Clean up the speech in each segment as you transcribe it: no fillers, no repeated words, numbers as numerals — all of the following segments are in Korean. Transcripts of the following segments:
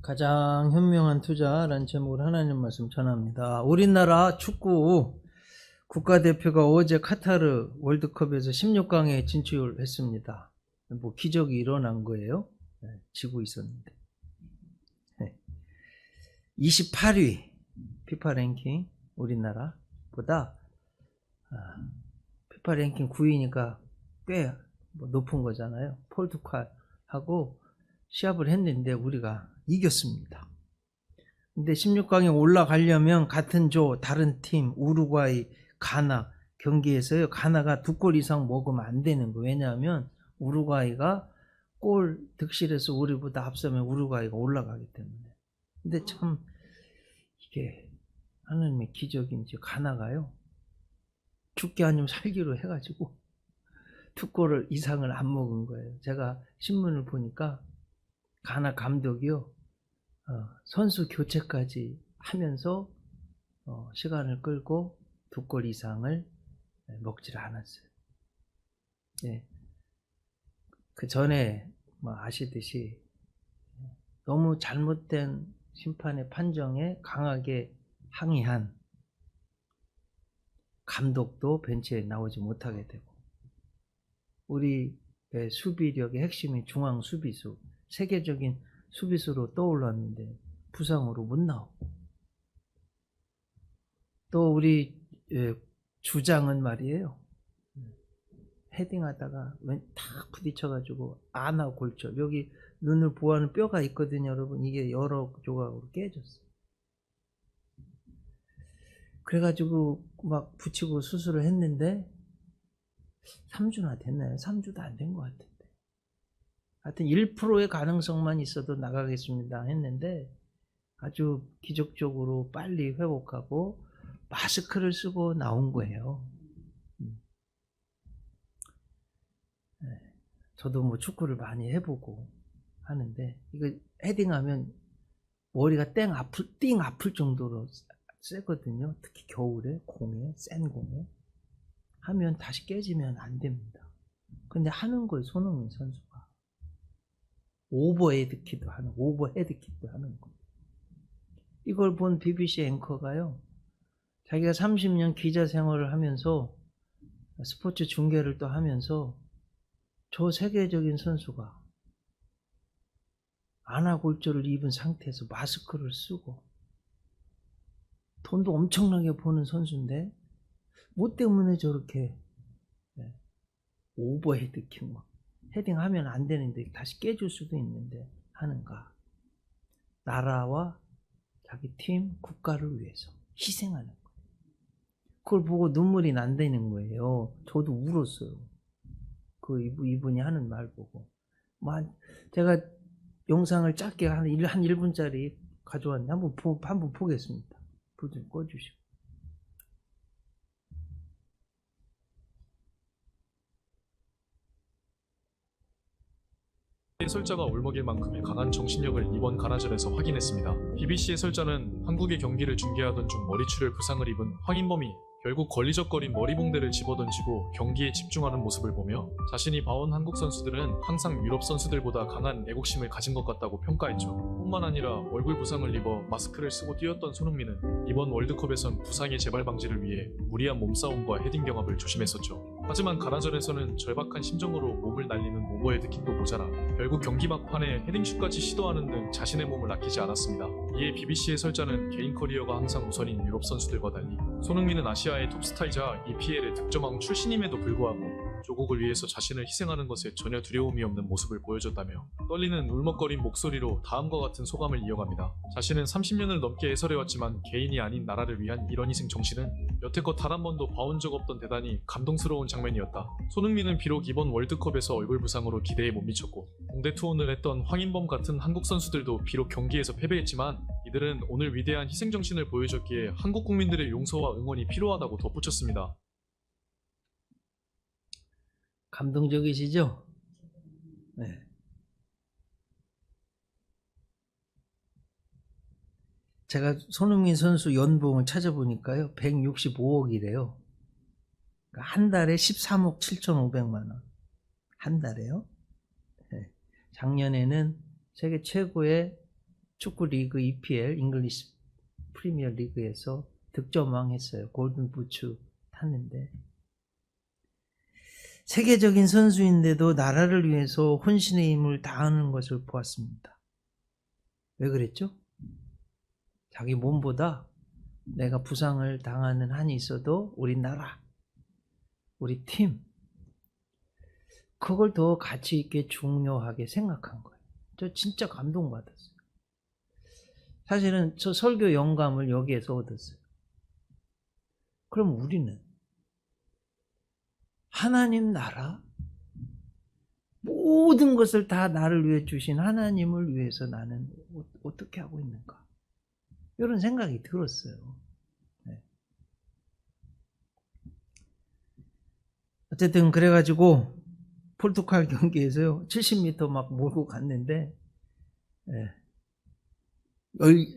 가장 현명한 투자라는 제목으로 하나님 말씀 전합니다. 우리나라 축구 국가대표가 어제 카타르 월드컵에서 16강에 진출했습니다. 뭐 기적이 일어난 거예요. 지고 있었는데. 28위 피파 랭킹 우리나라보다 피파 랭킹 9위니까 꽤 높은 거잖아요. 포르투갈하고 시합을 했는데 우리가 이겼습니다. 근데 16강에 올라가려면 같은 조 다른 팀 우루과이, 가나 경기에서요. 가나가 2골 이상 먹으면 안 되는 거예요. 왜냐하면 우루과이가 골 득실해서 우리보다 앞서면 우루과이가 올라가기 때문에. 근데 참 이게 하나님의 기적인지 가나가요. 죽기 아니면 살기로 해가지고 2골을 이상을 안 먹은 거예요. 제가 신문을 보니까 가나 감독이요. 선수 교체까지 하면서 시간을 끌고 2골 이상을 먹지를 않았어요. 예. 그 전에 아시듯이 너무 잘못된 심판의 판정에 강하게 항의한 감독도 벤치에 나오지 못하게 되고, 우리 수비력의 핵심인 중앙 수비수, 세계적인 수비수로 떠올랐는데 부상으로 못 나오고, 또 우리 주장은 말이에요. 헤딩하다가 탁 부딪혀가지고 아나 골절, 여기 눈을 보호하는 뼈가 있거든요, 여러분. 이게 여러 조각으로 깨졌어요. 그래가지고 막 붙이고 수술을 했는데 3주나 됐나요? 3주도 안 된 것 같은데. 하여튼 1%의 가능성만 있어도 나가겠습니다 했는데 아주 기적적으로 빨리 회복하고 마스크를 쓰고 나온 거예요. 저도 축구를 많이 해보고 하는데 이거 헤딩하면 머리가 띵 아플 정도로 세거든요. 특히 겨울에 공에, 센 공에 하면 다시 깨지면 안 됩니다. 근데 하는 거예요. 손흥민 선수가 오버헤드킥도 하는 거. 이걸 본 BBC 앵커가요, 자기가 30년 기자 생활을 하면서 스포츠 중계를 또 하면서 저 세계적인 선수가 아나골절을 입은 상태에서 마스크를 쓰고 돈도 엄청나게 버는 선수인데 뭐 때문에 저렇게 오버헤드킥 헤딩하면 안 되는데 다시 깨질 수도 있는데 하는가. 나라와 자기 팀, 국가를 위해서 희생하는 거예요. 그걸 보고 눈물이 난다는 거예요. 저도 울었어요. 이분이 하는 말 보고. 제가 영상을 짧게 한 1분짜리 가져왔는데 한번 보겠습니다. 불 좀 꺼주시고. 해설자가 울먹일 만큼의 강한 정신력을 이번 가나전에서 확인했습니다. BBC 해설자는 한국의 경기를 중계하던 중 머리출혈 부상을 입은 황인범이 결국 걸리적거린 머리봉대를 집어던지고 경기에 집중하는 모습을 보며 자신이 봐온 한국 선수들은 항상 유럽 선수들보다 강한 애국심을 가진 것 같다고 평가했죠. 뿐만 아니라 얼굴 부상을 입어 마스크를 쓰고 뛰었던 손흥민은 이번 월드컵에선 부상의 재발 방지를 위해 무리한 몸싸움과 헤딩 경합을 조심했었죠. 하지만 가나전에서는 절박한 심정으로 몸을 날리는 오버헤드킥도 모자라 결국 경기 막판에 헤딩슛까지 시도하는 등 자신의 몸을 아끼지 않았습니다. 이에 BBC 해설자는 개인 커리어가 항상 우선인 유럽 선수들과 달리 손흥민은 아시아의 톱스타이자 EPL의 득점왕 출신임에도 불구하고 조국을 위해서 자신을 희생하는 것에 전혀 두려움이 없는 모습을 보여줬다며 떨리는 울먹거린 목소리로 다음과 같은 소감을 이어갑니다. 자신은 30년을 넘게 해설해왔지만 개인이 아닌 나라를 위한 이런 희생 정신은 여태껏 단 한 번도 봐온 적 없던 대단히 감동스러운 장면이었다. 손흥민은 비록 이번 월드컵에서 얼굴 부상으로 기대에 못 미쳤고 공대 투혼을 했던 황인범 같은 한국 선수들도 비록 경기에서 패배했지만 이들은 오늘 위대한 희생 정신을 보여줬기에 한국 국민들의 용서와 응원이 필요하다고 덧붙였습니다. 감동적이시죠? 네. 제가 손흥민 선수 연봉을 찾아보니까요, 165억이래요. 한 달에 13억 7,500만 원. 한 달에요. 네. 작년에는 세계 최고의 축구 리그 EPL 잉글리시 프리미어 리그에서 득점왕 했어요. 골든 부츠 탔는데 세계적인 선수인데도 나라를 위해서 혼신의 힘을 다하는 것을 보았습니다. 왜 그랬죠? 자기 몸보다 내가 부상을 당하는 한이 있어도 우리 나라, 우리 팀, 그걸 더 가치 있게 중요하게 생각한 거예요. 저 진짜 감동받았어요. 사실은 저 설교 영감을 여기에서 얻었어요. 그럼 우리는 하나님 나라, 모든 것을 다 나를 위해 주신 하나님을 위해서 나는 어떻게 하고 있는가? 이런 생각이 들었어요. 네. 어쨌든 그래가지고 포르투갈 경기에서요 70m 막 몰고 갔는데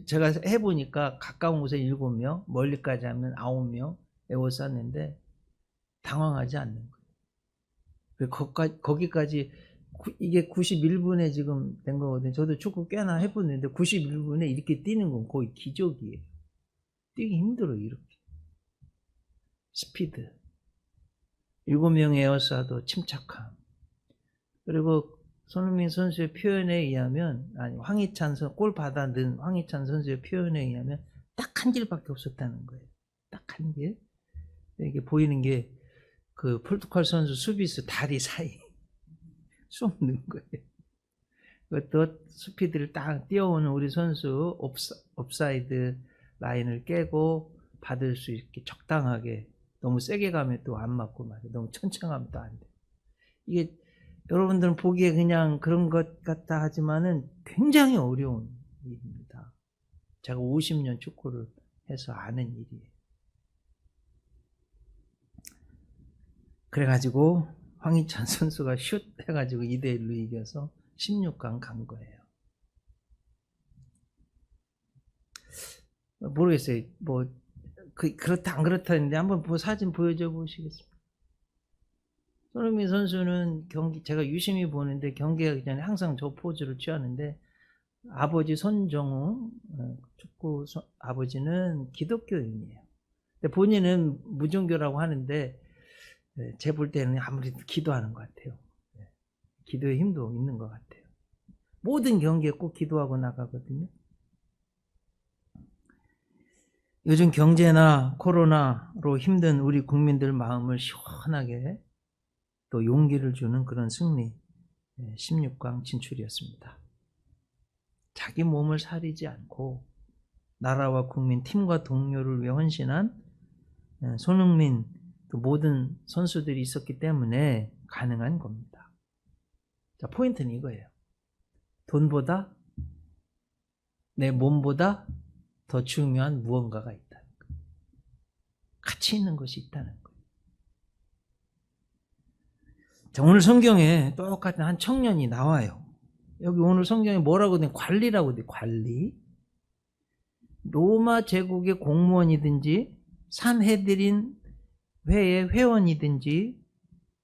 제가 해보니까 가까운 곳에 7명, 멀리까지 하면 9명 에워쌌는데 당황하지 않는 거예요. 거기까지 이게 91분에 지금 된 거거든요. 저도 축구 꽤나 해보는데 91분에 이렇게 뛰는 건 거의 기적이에요. 뛰기 힘들어요. 이렇게 스피드, 7명 에워싸도 침착함. 그리고 손흥민 선수의 표현에 의하면, 아니 황희찬 골 받아 넣은 황희찬 선수의 표현에 의하면 딱 한 길밖에 없었다는 거예요. 딱 한 길. 이게 보이는 게 그 포르투갈 선수 수비수 다리 사이 쏙 넣은 거예요. 그것도 스피드를 딱 뛰어오는 우리 선수 옵사이드 라인을 깨고 받을 수 있게 적당하게, 너무 세게 가면 또 안 맞고 말이에요. 너무 천천히 가면 또 안 돼요. 이게 여러분들은 보기에 그냥 그런 것 같다 하지만은 굉장히 어려운 일입니다. 제가 50년 축구를 해서 아는 일이에요. 그래가지고 황희찬 선수가 슛 해가지고 2대1로 이겨서 16강 간 거예요. 모르겠어요. 뭐 그렇다 안 그렇다 했는데 한번 사진 보여줘 보시겠습니까? 손흥민 선수는 제가 유심히 보는데 경기하기 전에 항상 저 포즈를 취하는데, 아버지 손정우 축구 아버지는 기독교인이에요. 근데 본인은 무종교라고 하는데 제 볼 때는 아무래도 기도하는 것 같아요. 기도의 힘도 있는 것 같아요. 모든 경기에 꼭 기도하고 나가거든요. 요즘 경제나 코로나로 힘든 우리 국민들 마음을 시원하게 또 용기를 주는 그런 승리, 16강 진출이었습니다. 자기 몸을 사리지 않고 나라와 국민, 팀과 동료를 위해 헌신한 손흥민, 또 모든 선수들이 있었기 때문에 가능한 겁니다. 자, 포인트는 이거예요. 돈보다, 내 몸보다 더 중요한 무언가가 있다는 거예요. 가치 있는 것이 있다는 거예요. 자, 오늘 성경에 똑같은 한 청년이 나와요. 여기 오늘 성경에 뭐라고 돼? 관리라고 돼. 관리. 로마 제국의 공무원이든지 산헤드린 회의 회원이든지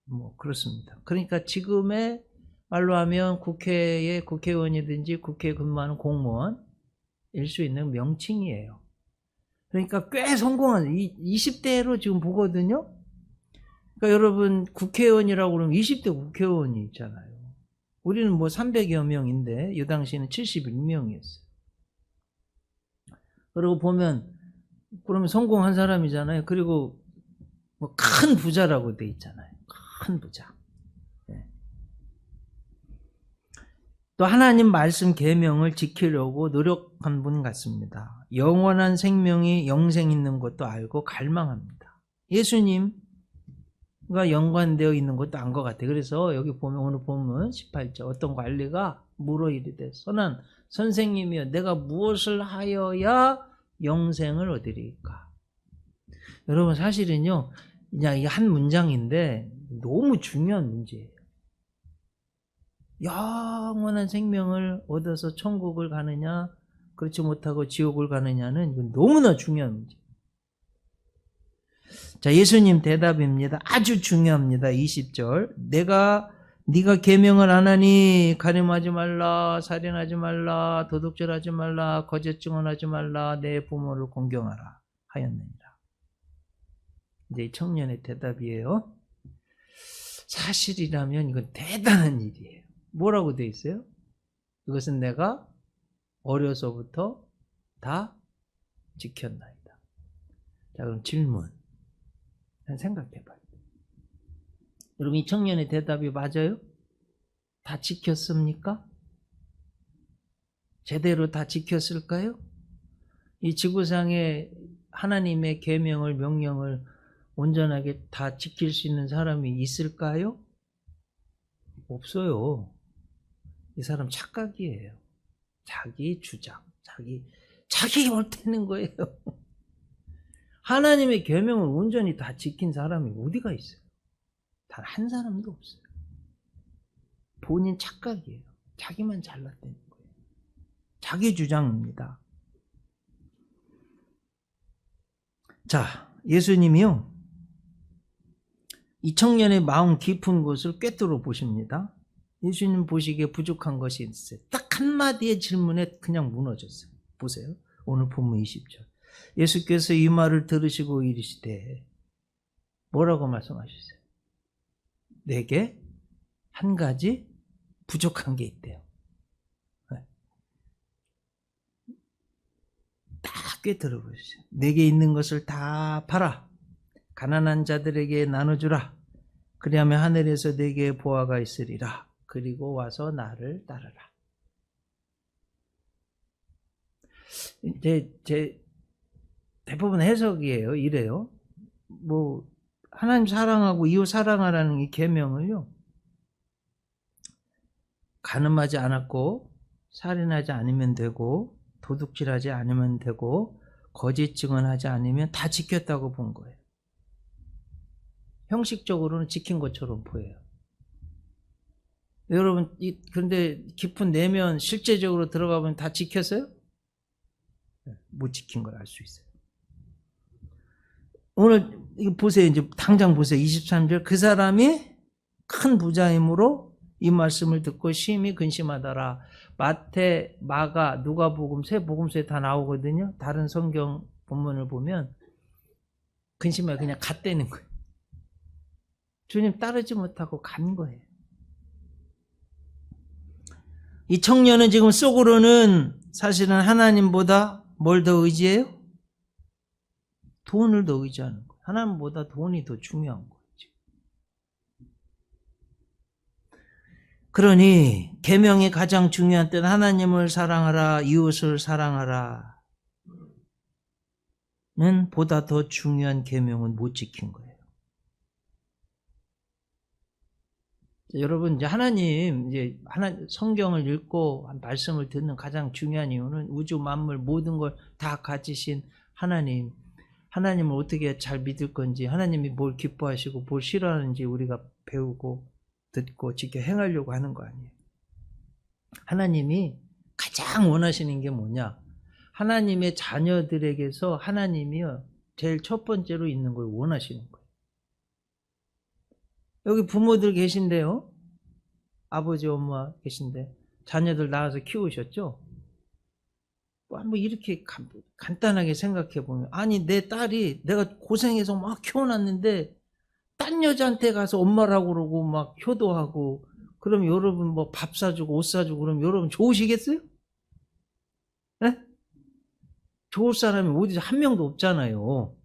뭐 그렇습니다. 그러니까 지금의 말로 하면 국회의 국회의원이든지 국회에 근무하는 공무원일 수 있는 명칭이에요. 그러니까 꽤 성공한 20대로 지금 보거든요. 그러니까 여러분 국회의원이라고 그러면 20대 국회의원이 있잖아요. 우리는 뭐 300여 명인데 이 당시에는 71명이었어요. 그리고 보면 그러면 성공한 사람이잖아요. 그리고 뭐 큰 부자라고 돼 있잖아요. 큰 부자. 네. 또 하나님 말씀 계명을 지키려고 노력한 분 같습니다. 영원한 생명이 영생 있는 것도 알고 갈망합니다. 예수님과 연관되어 있는 것도 안 것 같아요. 그래서 여기 보면 오늘 보면 18절 어떤 관리가 물어 이르되 선한 선생님이여 내가 무엇을 하여야 영생을 얻으리까? 여러분 사실은요 그냥 이 한 문장인데 너무 중요한 문제예요. 영원한 생명을 얻어서 천국을 가느냐 그렇지 못하고 지옥을 가느냐는 이건 너무나 중요한 문제. 자, 예수님 대답입니다. 아주 중요합니다. 20절. 내가 네가 계명을 안 하니 간음하지 말라, 살인하지 말라, 도둑질하지 말라, 거짓 증언하지 말라, 내 부모를 공경하라 하였느니라. 이제 이 청년의 대답이에요. 사실이라면 이건 대단한 일이에요. 뭐라고 돼 있어요? 이것은 내가 어려서부터 다 지켰나이다. 자, 그럼 질문. 생각해 봐요. 여러분, 이 청년의 대답이 맞아요? 다 지켰습니까? 제대로 다 지켰을까요? 이 지구상에 하나님의 계명을, 명령을 온전하게 다 지킬 수 있는 사람이 있을까요? 없어요. 이 사람 착각이에요. 자기 주장, 자기 옳다는 거예요. 하나님의 계명을 온전히 다 지킨 사람이 어디가 있어요? 단 한 사람도 없어요. 본인 착각이에요. 자기만 잘났다는 거예요. 자기 주장입니다. 자, 예수님이요, 이 청년의 마음 깊은 곳을 꿰뚫어 보십니다. 예수님 보시기에 부족한 것이 있어요. 딱 한마디의 질문에 그냥 무너졌어요. 보세요. 오늘 본문 20절. 예수께서 이 말을 들으시고 이르시되 뭐라고 말씀하셨어요? 내게 한 가지 부족한 게 있대요. 딱 꿰뚫어 보시죠. 내게 있는 것을 다 팔아 가난한 자들에게 나눠주라. 그리하면 하늘에서 내게 보화가 있으리라. 그리고 와서 나를 따르라. 제 대부분 해석이에요. 이래요. 뭐 하나님 사랑하고 이웃 사랑하라는 이 계명을요, 간음하지 않았고, 살인하지 않으면 되고, 도둑질하지 않으면 되고, 거짓 증언하지 않으면 다 지켰다고 본 거예요. 형식적으로는 지킨 것처럼 보여요. 여러분, 그런데 깊은 내면 실제적으로 들어가 보면 다 지켰어요? 못 지킨 걸 알 수 있어요. 오늘 이거 보세요. 이제 당장 보세요. 23절. 그 사람이 큰 부자이므로 이 말씀을 듣고 심히 근심하더라. 마태, 마가, 누가복음, 세 복음서에 다 나오거든요. 다른 성경 본문을 보면 근심해 그냥 갔다는 거예요. 주님 따르지 못하고 간 거예요. 이 청년은 지금 속으로는 사실은 하나님보다 뭘 더 의지해요? 돈을 더 의지하는 거예요. 하나님보다 돈이 더 중요한 거예요. 그러니 계명의 가장 중요한 때는 하나님을 사랑하라, 이웃을 사랑하라 는 보다 더 중요한 계명은 못 지킨 거예요. 여러분, 이제 하나님, 성경을 읽고 말씀을 듣는 가장 중요한 이유는 우주 만물 모든 걸 다 가지신 하나님을 어떻게 잘 믿을 건지, 하나님이 뭘 기뻐하시고 뭘 싫어하는지 우리가 배우고 듣고 지켜 행하려고 하는 거 아니에요. 하나님이 가장 원하시는 게 뭐냐? 하나님의 자녀들에게서 하나님이요, 제일 첫 번째로 있는 걸 원하시는 거예요. 여기 부모들 계신데요, 아버지 엄마 계신데 자녀들 낳아서 키우셨죠? 뭐 이렇게 간단하게 생각해 보면, 아니 내 딸이 내가 고생해서 막 키워놨는데 딴 여자한테 가서 엄마라고 그러고 막 효도하고, 그럼 여러분 뭐 밥 사주고 옷 사주고 그러면 여러분 좋으시겠어요? 네? 좋을 사람이 어디서 한 명도 없잖아요.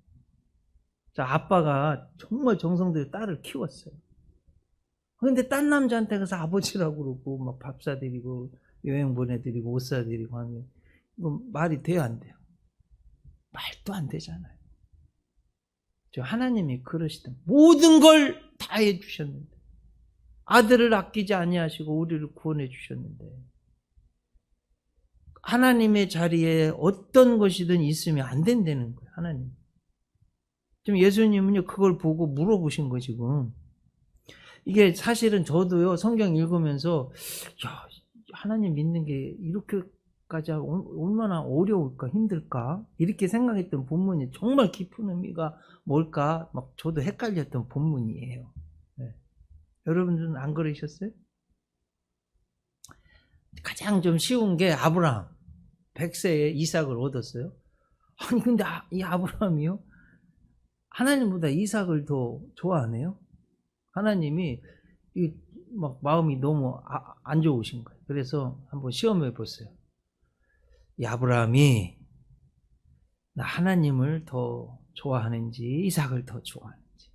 자, 아빠가 정말 정성 들여 딸을 키웠어요. 그런데 딴 남자한테 가서 아버지라고 그러고 막 밥 사드리고 여행 보내드리고 옷 사드리고 하면 이건 말이 돼요, 안 돼요? 말도 안 되잖아요. 저 하나님이 그러시던 모든 걸 다 해주셨는데, 아들을 아끼지 아니하시고 우리를 구원해 주셨는데, 하나님의 자리에 어떤 것이든 있으면 안 된다는 거예요. 하나님. 지금 예수님은요, 그걸 보고 물어보신 거 지금. 이게 사실은 저도요, 성경 읽으면서 야, 하나님 믿는 게 이렇게까지 얼마나 어려울까, 힘들까, 이렇게 생각했던 본문이 정말 깊은 의미가 뭘까 막 저도 헷갈렸던 본문이에요. 네. 여러분들은 안 그러셨어요? 가장 좀 쉬운 게 아브라함. 100세에 이삭을 얻었어요. 아니 근데 이 아브라함이요? 하나님보다 이삭을 더 좋아하네요. 하나님이 막 마음이 너무 안 좋으신 거예요. 그래서 한번 시험해 보세요. 이 아브라함이 나 하나님을 더 좋아하는지 이삭을 더 좋아하는지,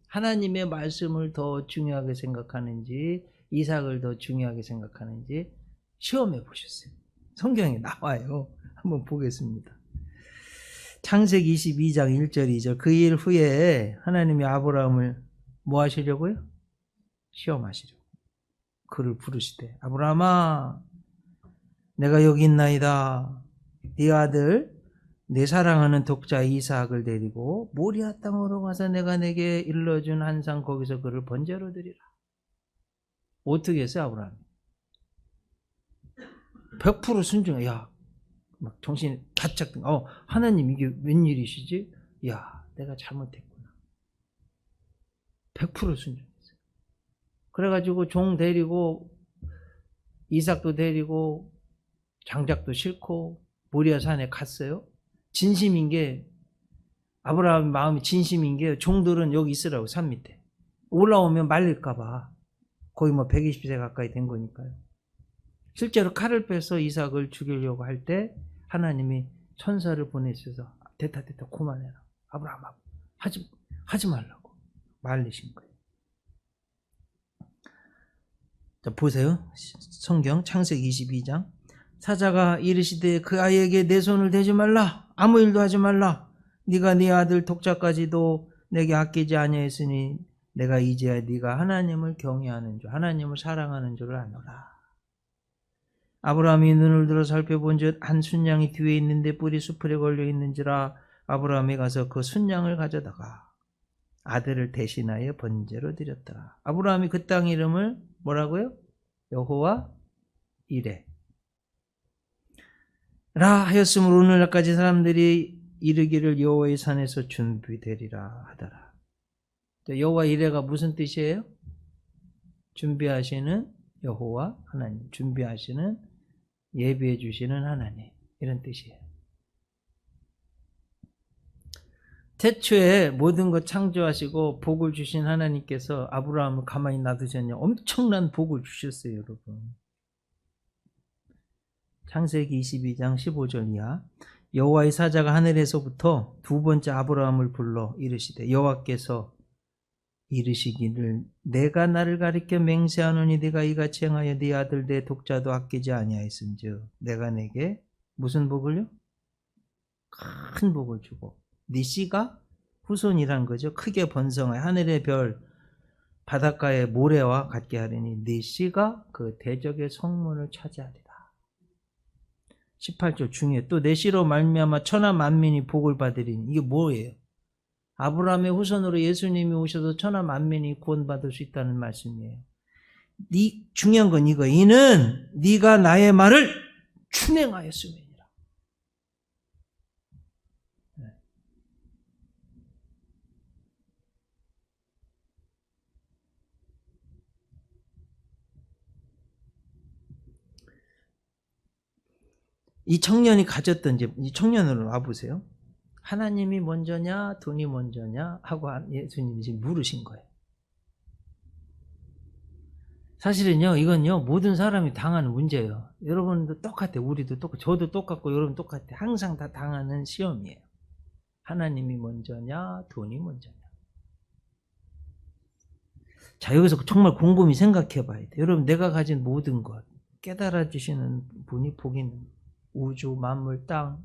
하나님의 말씀을 더 중요하게 생각하는지 이삭을 더 중요하게 생각하는지 시험해 보셨어요. 성경에 나와요. 한번 보겠습니다. 창세기 22장 1절 2절. 그 일 후에 하나님이 아브라함을 뭐 하시려고요? 시험하시려고. 그를 부르시되 아브라함아 내가 여기 있나이다. 네 아들 내 사랑하는 독자 이삭을 데리고 모리아 땅으로 가서 내가 내게 일러준 한 산 거기서 그를 번제로 드리라. 어떻게 했어요 아브라함이? 100% 순종해. 야, 막 정신이 바짝 하나님 이게 웬일이시지? 야, 내가 잘못했구나. 100% 순종했어요. 그래가지고 종 데리고 이삭도 데리고 장작도 싣고 모리아 산에 갔어요. 진심인 게 아브라함 마음이 진심인 게 종들은 여기 있으라고 산 밑에. 올라오면 말릴까봐. 거의 뭐 120세 가까이 된 거니까요. 실제로 칼을 빼서 이삭을 죽이려고 할 때 하나님이 천사를 보내셔서 됐다 그만해라. 아브라함 하지 말라고 말리신 거예요. 자, 보세요. 성경 창세기 22장. 사자가 이르시되 그 아이에게 내 손을 대지 말라. 아무 일도 하지 말라. 네가 네 아들 독자까지도 내게 아끼지 아니하였으니 내가 이제야 네가 하나님을 경외하는 줄 하나님을 사랑하는 줄을 아노라. 아브라함이 눈을 들어 살펴본즉 한 순양이 뒤에 있는데 뿔이 수풀에 걸려 있는지라. 아브라함이 가서 그 순양을 가져다가 아들을 대신하여 번제로 드렸더라. 아브라함이 그 땅 이름을 뭐라고요? 여호와 이레 라 하였으므로 오늘날까지 사람들이 이르기를 여호와의 산에서 준비되리라 하더라. 여호와 이레가 무슨 뜻이에요? 준비하시는 여호와 하나님, 준비하시는 예비해 주시는 하나님, 이런 뜻이에요. 태초에 모든 것 창조하시고 복을 주신 하나님께서 아브라함을 가만히 놔두셨냐? 엄청난 복을 주셨어요, 여러분. 창세기 22장 15절 이하. 여호와의 사자가 하늘에서부터 두 번째 아브라함을 불러 이르시되 여호와께서 이르시기를 내가 나를 가리켜 맹세하노니 네가 이같이 행하여 네 아들 내 독자도 아끼지 아니하였은즉 내가 내게 무슨 복을요? 큰 복을 주고 네 씨가 후손이란 거죠. 크게 번성하여 하늘의 별 바닷가의 모래와 같게 하리니 네 씨가 그 대적의 성문을 차지하리라. 18절 중에 또 내 씨로 말미암아 천하 만민이 복을 받으리니 이게 뭐예요? 아브라함의 후손으로 예수님이 오셔서 천하 만민이 구원받을 수 있다는 말씀이에요. 중요한 건 이거. 이는 네가 나의 말을 준행하였음이니라. 이 청년이 가졌던 이 청년으로 와보세요. 하나님이 먼저냐 돈이 먼저냐 하고 예수님이 지금 물으신 거예요. 사실은요 이건요 모든 사람이 당하는 문제예요. 여러분도 똑같아요. 우리도 똑같고 저도 똑같고 여러분 똑같아요. 항상 다 당하는 시험이에요. 하나님이 먼저냐 돈이 먼저냐. 자 여기서 정말 곰곰이 생각해 봐야 돼요. 여러분 내가 가진 모든 것 깨달아 주시는 분이 복 있는 우주 만물 땅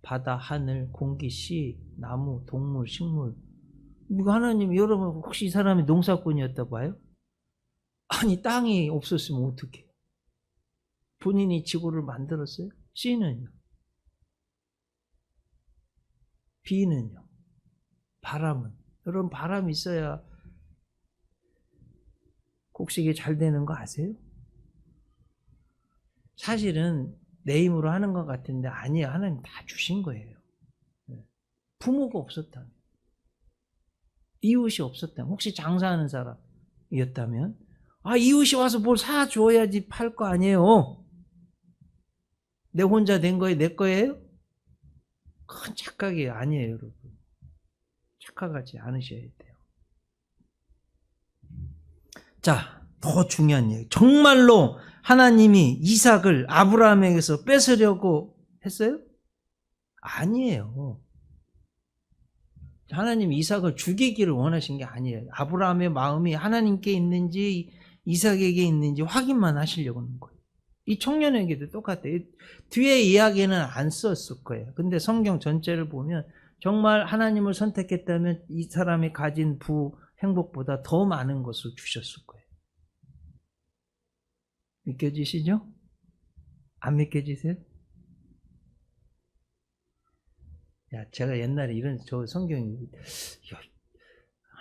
바다, 하늘, 공기, 씨, 나무, 동물, 식물. 이거 하나님, 여러분 혹시 이 사람이 농사꾼이었다 봐요? 아니 땅이 없었으면 어떡해요? 본인이 지구를 만들었어요? 씨는요? 비는요? 바람은? 여러분 바람이 있어야 곡식이 잘 되는 거 아세요? 사실은 내 힘으로 하는 것 같은데 아니에요. 하나님 다 주신 거예요. 부모가 없었다면, 이웃이 없었다면, 혹시 장사하는 사람 이었다면 이웃이 와서 뭘 사줘야지 팔 거 아니에요. 내 혼자 된 거예요? 내 거예요? 큰 착각이 아니에요, 여러분. 착각하지 않으셔야 돼요. 자, 더 중요한 얘기. 정말로 하나님이 이삭을 아브라함에게서 뺏으려고 했어요? 아니에요. 하나님이 이삭을 죽이기를 원하신 게 아니에요. 아브라함의 마음이 하나님께 있는지 이삭에게 있는지 확인만 하시려고 하는 거예요. 이 청년에게도 똑같아요. 뒤에 이야기는 안 썼을 거예요. 근데 성경 전체를 보면 정말 하나님을 선택했다면 이 사람이 가진 행복보다 더 많은 것을 주셨을 거예요. 믿겨지시죠? 안 믿겨지세요? 제가 옛날에 저 성경이,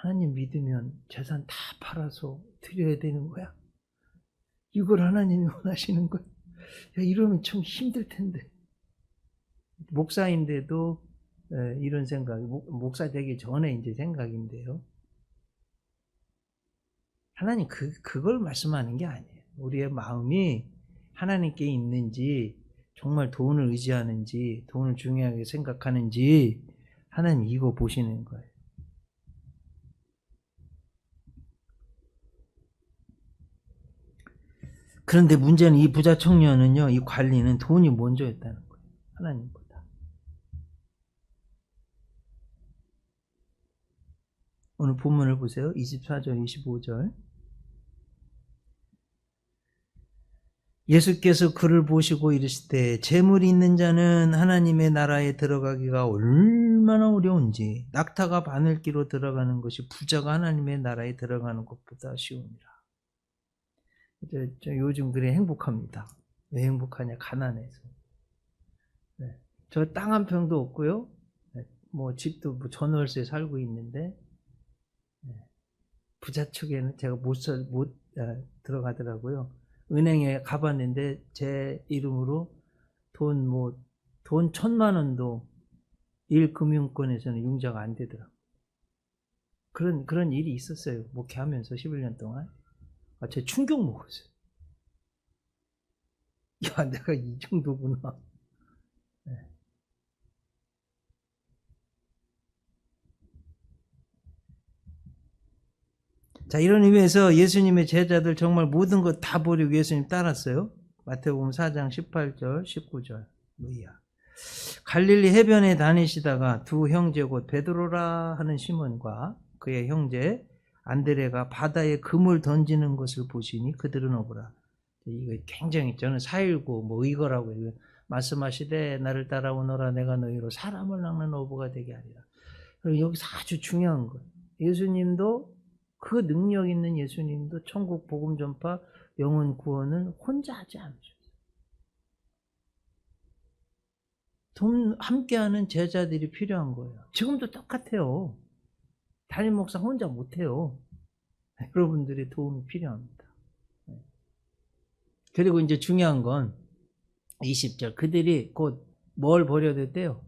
하나님 믿으면 재산 다 팔아서 드려야 되는 거야? 이걸 하나님이 원하시는 거야? 이러면 참 힘들 텐데. 목사인데도 이런 생각, 목사 되기 전에 이제 생각인데요. 하나님 그걸 말씀하는 게 아니에요. 우리의 마음이 하나님께 있는지, 정말 돈을 의지하는지, 돈을 중요하게 생각하는지, 하나님 이거 보시는 거예요. 그런데 문제는 이 부자 청년은요, 이 관리는 돈이 먼저였다는 거예요. 하나님보다. 오늘 본문을 보세요. 24절, 25절. 예수께서 그를 보시고 이르시되 재물이 있는 자는 하나님의 나라에 들어가기가 얼마나 어려운지 낙타가 바늘기로 들어가는 것이 부자가 하나님의 나라에 들어가는 것보다 쉬우니라. 저 요즘 그래 행복합니다. 왜 행복하냐? 가난해서. 저 땅 한 평도 없고요. 집도 전월세 살고 있는데 부자 측에는 제가 못 들어가더라고요. 은행에 가봤는데 제 이름으로 돈 1,000만 원도 1금융권에서는 융자가 안 되더라고요. 그런 일이 있었어요. 목회하면서 11년 동안. 제가 충격 먹었어요. 내가 이 정도구나. 자, 이런 의미에서 예수님의 제자들 정말 모든 것 다 버리고 예수님 따랐어요. 마태복음 4장 18절, 19절. 갈릴리 해변에 다니시다가 두 형제 곧 베드로라 하는 시몬과 그의 형제 안드레가 바다에 금을 던지는 것을 보시니 그들은 오거라. 이거 굉장히 저는 4.19 의거라고 말씀하시되 나를 따라오너라 내가 너희로 사람을 낚는 어부가 되게 하리라. 그리고 여기서 아주 중요한 거예요. 예수님도 그 능력 있는 예수님도 천국 복음 전파 영혼 구원을 혼자 하지 않으셨어요. 함께하는 제자들이 필요한 거예요. 지금도 똑같아요. 담임 목사 혼자 못해요. 여러분들의 도움이 필요합니다. 그리고 이제 중요한 건 20절 그들이 곧 뭘 버려댔대요?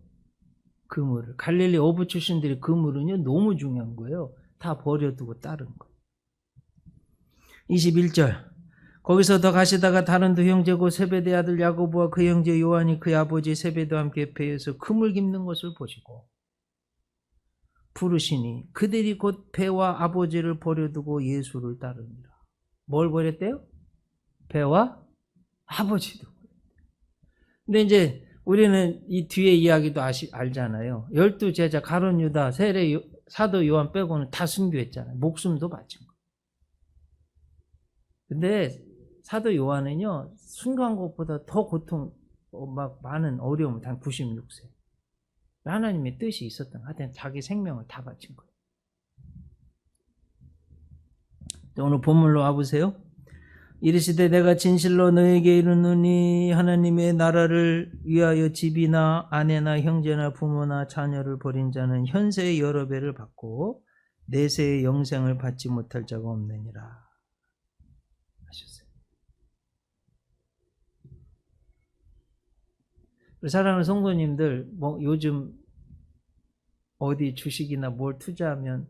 그물을. 갈릴리 어부 출신들이 그물은요 너무 중요한 거예요. 다 버려두고 따른 거. 21절 거기서 더 가시다가 다른 두 형제고 세베대 아들 야고보와 그 형제 요한이 그의 아버지 세베대와 함께 배에서 그물 깁는 것을 보시고 부르시니 그들이 곧 배와 아버지를 버려두고 예수를 따르니라. 뭘 버렸대요? 배와 아버지도. 근데 이제 우리는 이 뒤에 이야기도 알잖아요. 12제자 가룟 유다 세례 사도 요한 빼고는 다 순교했잖아요. 목숨도 바친 거예요. 근데 사도 요한은요, 순교한 것보다 더 많은 어려움을 단 96세. 하나님의 뜻이 있었던 하여튼 자기 생명을 다 바친 거예요. 오늘 본문로 와보세요. 이르시되 내가 진실로 너에게 이르노니 하나님의 나라를 위하여 집이나 아내나 형제나 부모나 자녀를 버린 자는 현세의 여러 배를 받고 내세의 영생을 받지 못할 자가 없느니라 하셨어요. 사랑하는 성도님들, 요즘 어디 주식이나 뭘 투자하면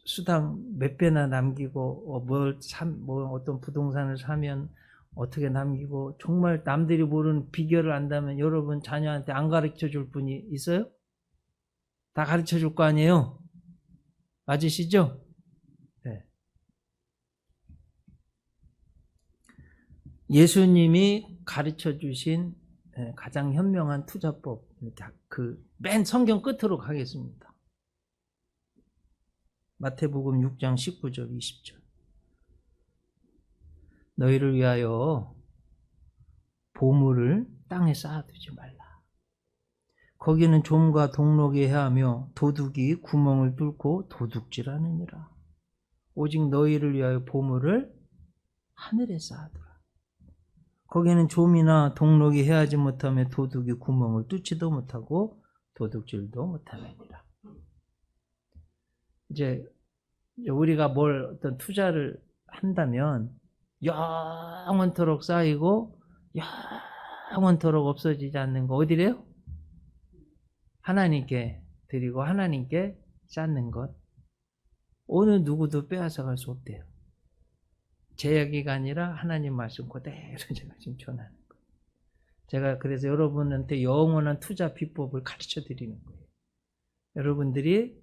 수당 몇 배나 남기고 어떤 부동산을 사면 어떻게 남기고 정말 남들이 모르는 비결을 안다면 여러분 자녀한테 안 가르쳐 줄 분이 있어요? 다 가르쳐 줄 거 아니에요? 맞으시죠? 네. 예수님이 가르쳐 주신 가장 현명한 투자법, 맨 성경 끝으로 가겠습니다. 마태복음 6장 19절 20절. 너희를 위하여 보물을 땅에 쌓아두지 말라. 거기는 좀과 동록이 해하며 도둑이 구멍을 뚫고 도둑질하느니라. 오직 너희를 위하여 보물을 하늘에 쌓아두라. 거기는 좀이나 동록이 해하지 못하며 도둑이 구멍을 뚫지도 못하고 도둑질도 못하느니라. 이제 우리가 어떤 투자를 한다면 영원토록 쌓이고 영원토록 없어지지 않는 거 어디래요? 하나님께 드리고 하나님께 쌓는 것. 어느 누구도 빼앗아갈 수 없대요. 제 이야기가 아니라 하나님 말씀 그대로 제가 지금 전하는 거예요. 제가 그래서 여러분한테 영원한 투자 비법을 가르쳐 드리는 거예요. 여러분들이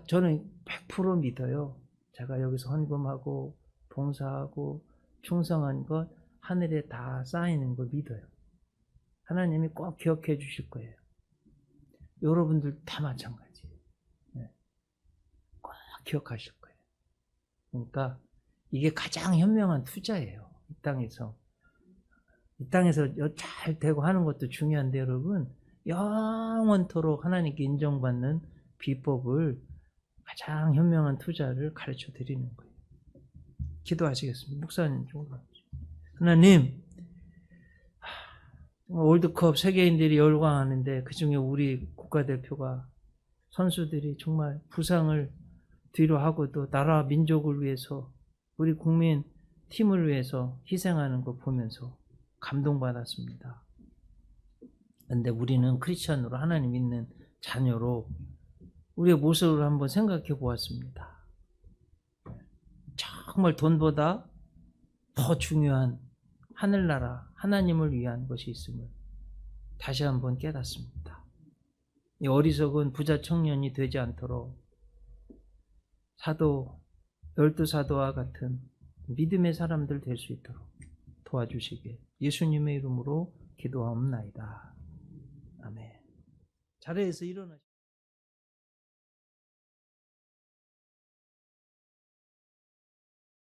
저는 100% 믿어요. 제가 여기서 헌금하고 봉사하고 충성한 것 하늘에 다 쌓이는 걸 믿어요. 하나님이 꼭 기억해 주실 거예요. 여러분들 다 마찬가지예요. 네. 꼭 기억하실 거예요. 그러니까 이게 가장 현명한 투자예요. 이 땅에서 잘 되고 하는 것도 중요한데 여러분 영원토록 하나님께 인정받는 비법을 가장 현명한 투자를 가르쳐 드리는 거예요. 기도하시겠습니다. 목사님 하나님 월드컵 세계인들이 열광하는데 그중에 우리 국가대표가 선수들이 정말 부상을 뒤로 하고 또 나라 민족을 위해서 우리 국민 팀을 위해서 희생하는 거 보면서 감동받았습니다. 그런데 우리는 크리스천으로 하나님 믿는 자녀로 우리의 모습을 한번 생각해 보았습니다. 정말 돈보다 더 중요한 하늘나라 하나님을 위한 것이 있음을 다시 한번 깨닫습니다. 이 어리석은 부자 청년이 되지 않도록 열두 사도와 같은 믿음의 사람들 될 수 있도록 도와주시게 예수님의 이름으로 기도하옵나이다. 아멘. 자리에서 일어나시죠.